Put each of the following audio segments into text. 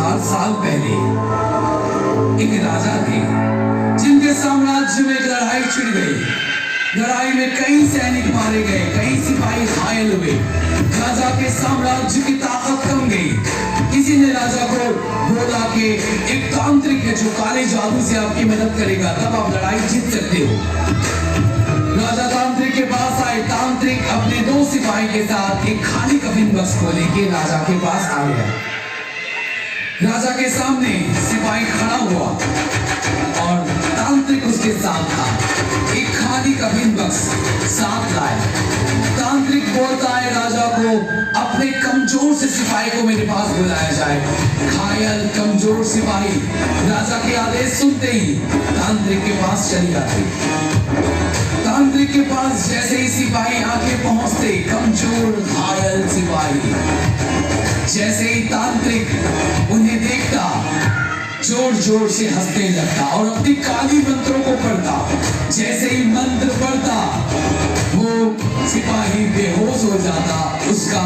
1000 साल पहले एक राजा थे जिनके साम्राज्य में लड़ाई छिड़ गई। लड़ाई में कई सैनिक मारे गए, कई सिपाही घायल हुए। राजा के साम्राज्य की ताकत कम गई। किसी ने राजा को बोला कि एक तांत्रिक है जो काले जादू से आपकी मदद करेगा, तब आप लड़ाई जीत सकते हो। राजा तांत्रिक के पास आए। तांत्रिक अपने 2 सिपाही के साथ एक खाली कफिन बक्स को लेके राजा के पास आ गया। राजा के सामने सिपाही खड़ा हुआ और तांत्रिक उसके साथ था। एक खाली कफिन बक्स साथ लाया। तांत्रिक बोलता है राजा को अपने कमजोर से सिपाही को मेरे पास बुलाया जाए। घायल कमजोर सिपाही राजा के आदेश सुनते ही तांत्रिक के पास चली जाती। तांत्रिक के पास जैसे ही सिपाही आके पहुंचते, कमजोर घायल सिपाही, जैसे ही तांत्रिक उन्हें देखता जोर जोर से हंसने लगता और अपनी काली मंत्रों को पढ़ता। जैसे ही मंत्र पढ़ता वो सिपाही बेहोश हो जाता, उसका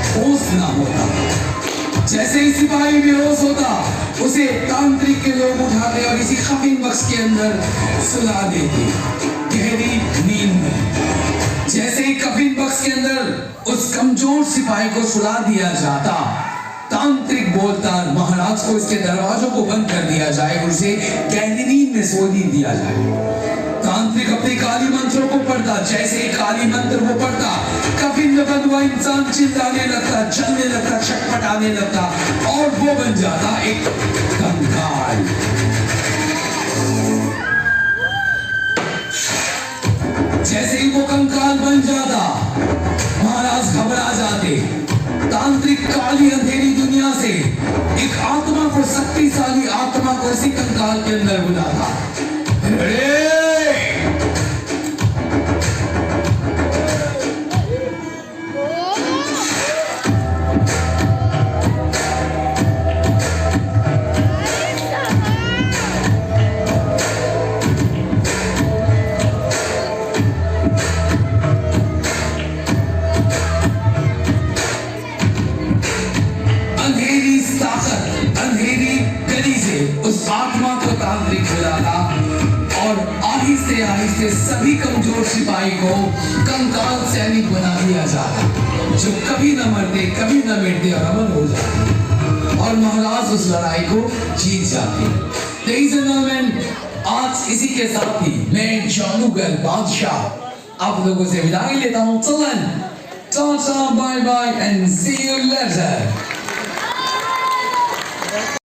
होश ना होता। जैसे ही सिपाही बेहोश होता उसे तांत्रिक के लोग उठाते और इसी कफिन बक्स के अंदर सुला देते गहरी नींद में। जैसे ही कफिन बक्स के अंदर उस कमजोर सिपाही को सुला दिया जाता, तांत्रिक बोलता महाराज को इसके दरवाजों को बंद कर दिया जाए और उसे गहरी नींद में सोने दिया जाए। तांत्रिक अपने काली मंत्रों को पढ़ता। जैसे ही काली मंत्र वो पढ़ता, कफिन में बंद हुआ इंसान चिल्लाने लगता, चलने लगता, छटपटाने लगता और वो बन जाता एक कंकाल। जैसे ही वो कंकाल बन जाता महाराज घबरा जाते। तांत्रिक काली अंधेरी दुनिया से एक आत्मा को, शक्तिशाली आत्मा को उसी कंकाल के अंदर बुलाता। अंधेरी ताकत, अंधेरी गली से उस आत्मा को तांत्रिक बुलाता और आहिस्ते आहिस्ते सभी कमजोर सिपाही को कंकाल सैनिक बना दिया जाता, जो कभी न मरते, कभी न मिटते और अमर हो जाते और महाराज उस लड़ाई को जीत जाते। Ladies and gentlemen, आज इसी के साथ ही मैं जादूगर बादशाह आप लोगों से विदाई लेता हूँ। चलन, tata, bye bye and see you letter.